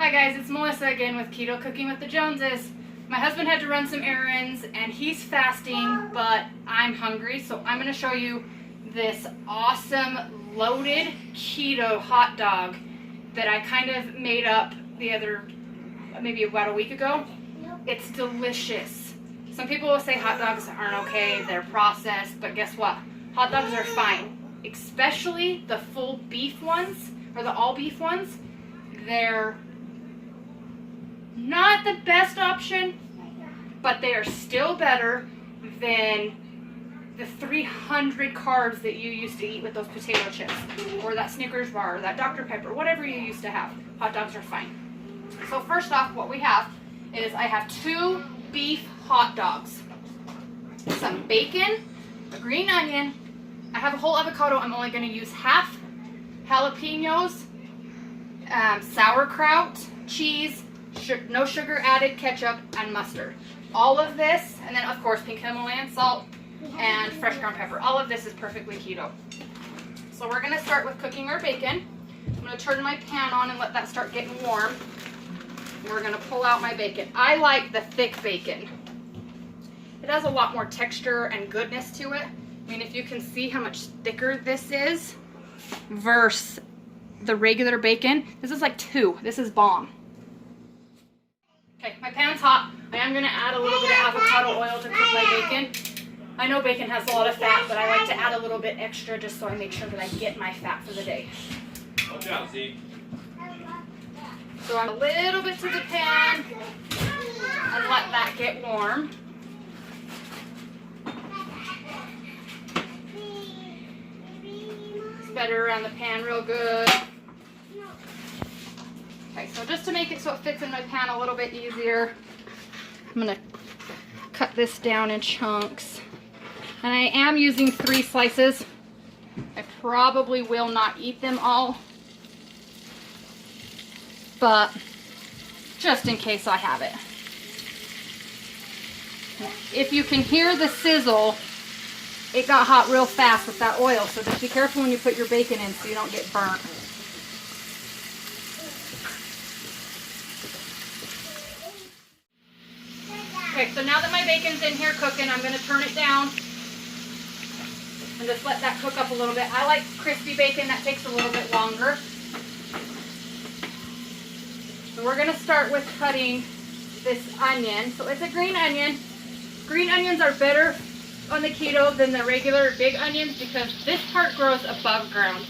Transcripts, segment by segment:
Hi guys, it's Melissa again with Keto Cooking with the Joneses. My husband had to run some errands and he's fasting, but I'm hungry, so I'm going to show you this awesome loaded keto hot dog that I kind of made up maybe about a week ago. It's delicious. Some people will say hot dogs aren't okay, they're processed, but guess what? Hot dogs are fine, especially the full beef ones or the all beef ones. They're not the best option, but they are still better than the 300 carbs that you used to eat with those potato chips or that Snickers bar or that Dr. Pepper, whatever you used to have. Hot dogs are fine. So first off, what we have is I have 2 beef hot dogs, some bacon, a green onion, I have a whole avocado. I'm only going to use half, jalapenos, sauerkraut, cheese, no sugar added, ketchup, and mustard. All of this, and then of course pink Himalayan salt and fresh ground pepper. All of this is perfectly keto. So we're going to start with cooking our bacon. I'm going to turn my pan on and let that start getting warm. And we're going to pull out my bacon. I like the thick bacon. It has a lot more texture and goodness to it. I mean, if you can see how much thicker this is versus the regular bacon, this is like 2. This is bomb. Okay, my pan's hot. I am going to add a little bit of avocado oil to cook my bacon. I know bacon has a lot of fat, but I like to add a little bit extra just so I make sure that I get my fat for the day. Watch out, Z. So I'm a little bit to the pan and let that get warm. Spread it around the pan real good. Okay, so just to make it so it fits in my pan a little bit easier, I'm going to cut this down in chunks. And I am using 3 slices. I probably will not eat them all, but just in case I have it. If you can hear the sizzle, it got hot real fast with that oil, so just be careful when you put your bacon in so you don't get burnt. Okay, so now that my bacon's in here cooking, I'm going to turn it down and just let that cook up a little bit. I like crispy bacon, that takes a little bit longer. So we're going to start with cutting this onion. So it's a green onion. Green onions are better on the keto than the regular big onions because this part grows above ground.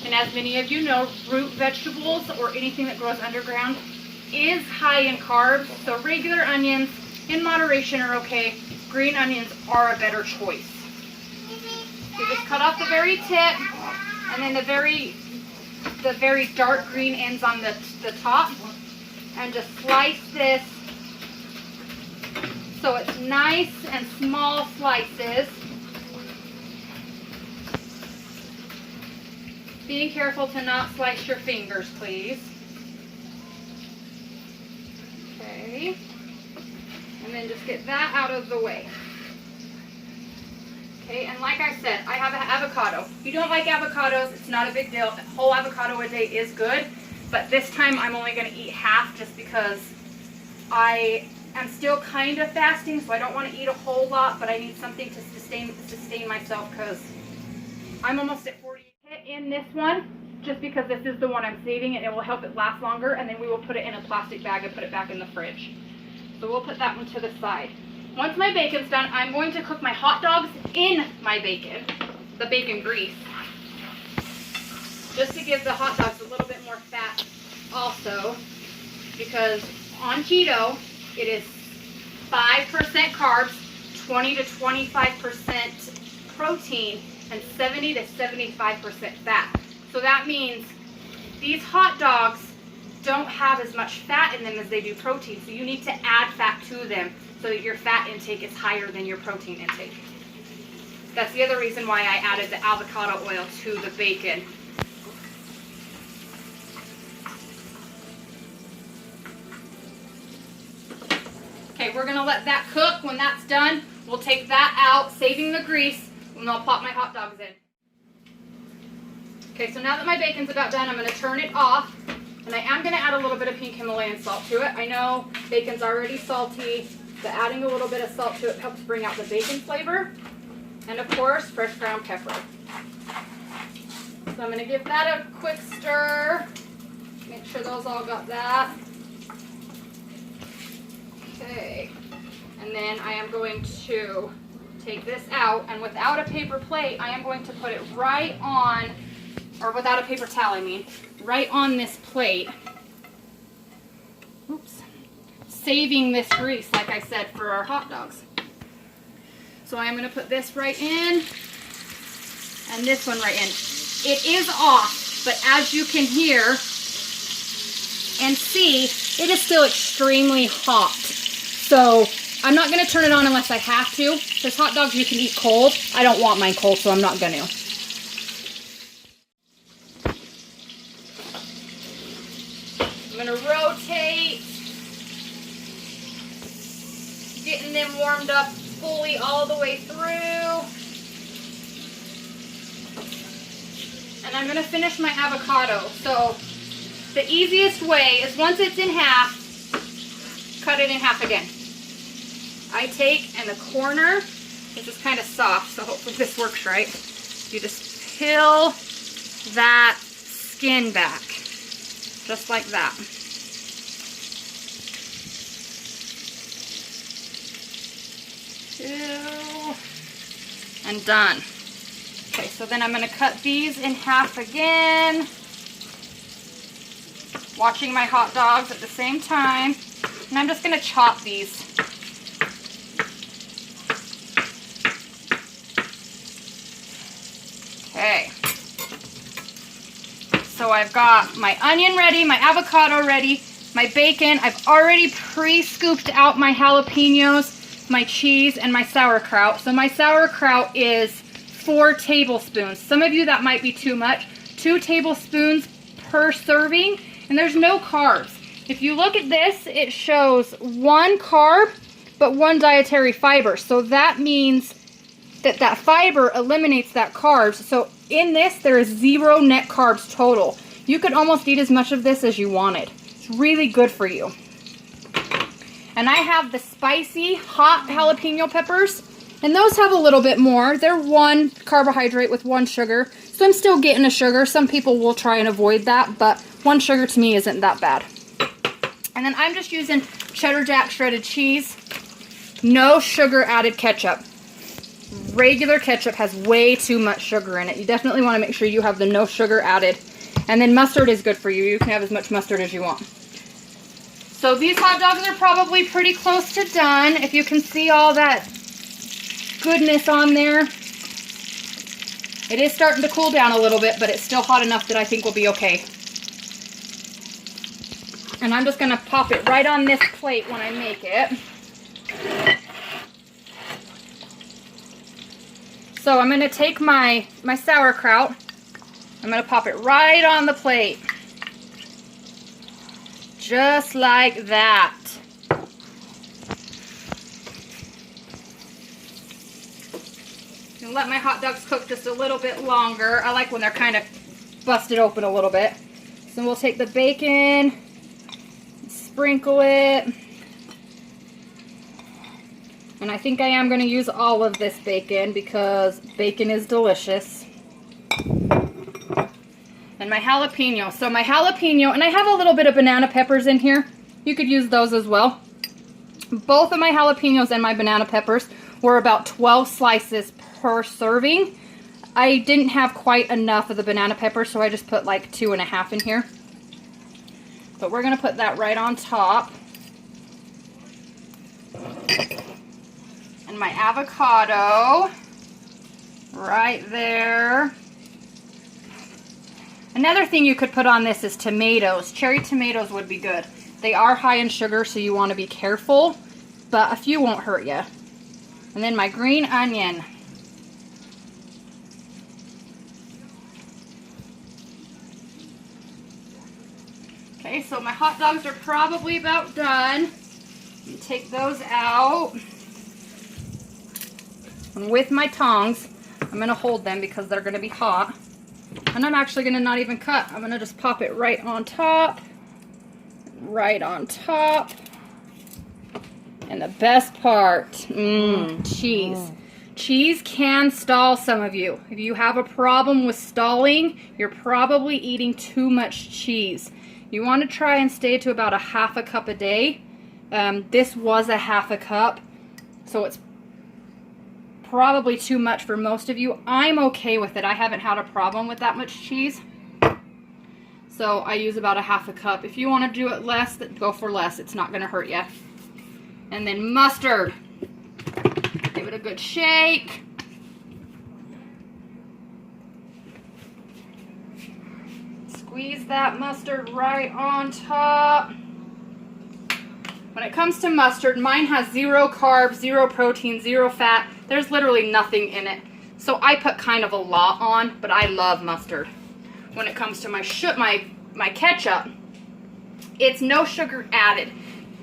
And as many of you know, root vegetables or anything that grows underground is high in carbs. So regular onions in moderation are okay. Green onions are a better choice. So just cut off the very tip and then the very dark green ends on the top, and just slice this so it's nice and small slices. Being careful to not slice your fingers, please. Okay. And then just get that out of the way. Okay, and like I said, I have an avocado. If you don't like avocados, it's not a big deal. A whole avocado a day is good, but this time I'm only going to eat half just because I am still kind of fasting, so I don't want to eat a whole lot, but I need something to sustain myself because I'm almost at 40. In this one, just because this is the one I'm saving and it will help it last longer, and then we will put it in a plastic bag and put it back in the fridge. So we'll put that one to the side. Once my bacon's done, I'm going to cook my hot dogs in my bacon, the bacon grease, just to give the hot dogs a little bit more fat also, because on keto, it is 5% carbs, 20 to 25% protein, and 70 to 75% fat. So that means these hot dogs don't have as much fat in them as they do protein. So you need to add fat to them so that your fat intake is higher than your protein intake. That's the other reason why I added the avocado oil to the bacon. Okay, we're gonna let that cook. When that's done, we'll take that out, saving the grease, and I'll pop my hot dogs in. Okay, so now that my bacon's about done, I'm gonna turn it off. And I am going to add a little bit of pink Himalayan salt to it. I know bacon's already salty, but adding a little bit of salt to it helps bring out the bacon flavor. And of course, fresh ground pepper. So I'm going to give that a quick stir. Make sure those all got that. Okay. And then I am going to take this out, and without a paper plate, I am going to put it right on, or without a paper towel, I mean, right on this plate. Oops. Saving this grease, like I said, for our hot dogs. So I'm going to put this right in, and this one right in. It is off, but as you can hear and see, it is still extremely hot. So I'm not going to turn it on unless I have to. There's hot dogs you can eat cold. I don't want mine cold, so I'm not going to. I'm going to rotate, getting them warmed up fully all the way through. And I'm going to finish my avocado. So the easiest way is once it's in half, cut it in half again. I take in the corner, this is kind of soft, so hopefully this works right. You just peel that skin back, just like that. Peel, and done. Okay, so then I'm going to cut these in half again, watching my hot dogs at the same time, and I'm just going to chop these. Okay, so I've got my onion ready, my avocado ready, my bacon. I've already pre-scooped out my jalapenos, my cheese, and my sauerkraut. So my sauerkraut is 4 tablespoons. Some of you that might be too much. 2 tablespoons per serving, and there's no carbs. If you look at this, it shows 1 carb, but 1 dietary fiber. So that means that fiber eliminates that carbs. So in this, there is 0 net carbs total. You could almost eat as much of this as you wanted. It's really good for you. And I have the spicy hot jalapeno peppers, and those have a little bit more. They're 1 carbohydrate with 1 sugar. So I'm still getting a sugar. Some people will try and avoid that, but 1 sugar to me isn't that bad. And then I'm just using cheddar jack shredded cheese. No sugar added ketchup. Regular ketchup has way too much sugar in it. You definitely want to make sure you have the no sugar added. And then mustard is good for you. You can have as much mustard as you want. So these hot dogs are probably pretty close to done. If you can see all that goodness on there. It is starting to cool down a little bit, but it's still hot enough that I think we'll be okay. And I'm just going to pop it right on this plate when I make it. So I'm going to take my sauerkraut. I'm going to pop it right on the plate. Just like that. And let my hot dogs cook just a little bit longer. I like when they're kind of busted open a little bit. So we'll take the bacon, sprinkle it. And I think I am going to use all of this bacon because bacon is delicious. And my jalapeno. So my jalapeno, and I have a little bit of banana peppers in here. You could use those as well. Both of my jalapenos and my banana peppers were about 12 slices per serving. I didn't have quite enough of the banana pepper, so I just put like 2.5 in here. But we're going to put that right on top. And my avocado right there. Another thing you could put on this is tomatoes. Cherry tomatoes would be good. They are high in sugar, so you want to be careful, but a few won't hurt you. And then my green onion. Okay, so my hot dogs are probably about done. Take those out. And with my tongs, I'm going to hold them because they're going to be hot. And I'm actually going to not even cut. I'm going to just pop it right on top. right on top. And the best part, cheese. Cheese can stall some of you. If you have a problem with stalling, you're probably eating too much cheese. You want to try and stay to about a half a cup a day. This was a half a cup, so it's probably too much for most of you. I'm okay with it. I haven't had a problem with that much cheese. So I use about a half a cup. If you want to do it less, go for less. It's not going to hurt you. And then mustard. Give it a good shake. Squeeze that mustard right on top. When it comes to mustard, mine has 0 carbs, 0 protein, 0 fat. There's literally nothing in it. So I put kind of a lot on, but I love mustard. When it comes to my ketchup, it's no sugar added.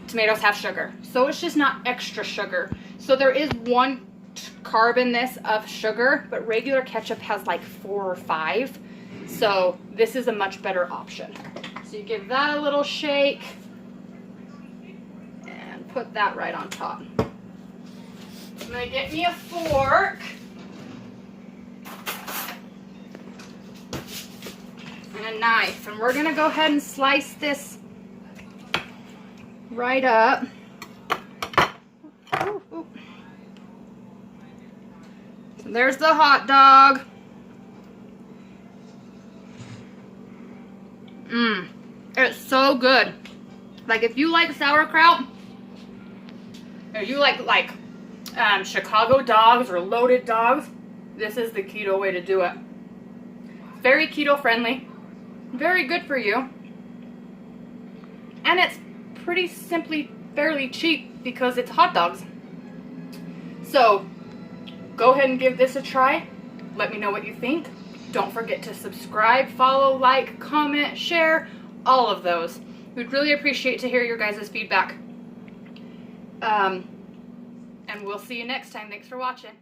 Tomatoes have sugar, so it's just not extra sugar. So there is 1 carb in this of sugar, but regular ketchup has like 4 or 5. So this is a much better option. So you give that a little shake and put that right on top. I'm gonna get me a fork. And a knife, and we're gonna go ahead and slice this right up. Ooh, ooh. So there's the hot dog. It's so good. Like if you like sauerkraut, or you like Chicago dogs or loaded dogs, this is the keto way to do it. Very keto friendly, very good for you, and it's pretty simply fairly cheap because it's hot dogs. So go ahead and give this a try. Let me know what you think. Don't forget to subscribe, follow, like, comment, share, all of those. We'd really appreciate to hear your guys' feedback. And we'll see you next time. Thanks for watching.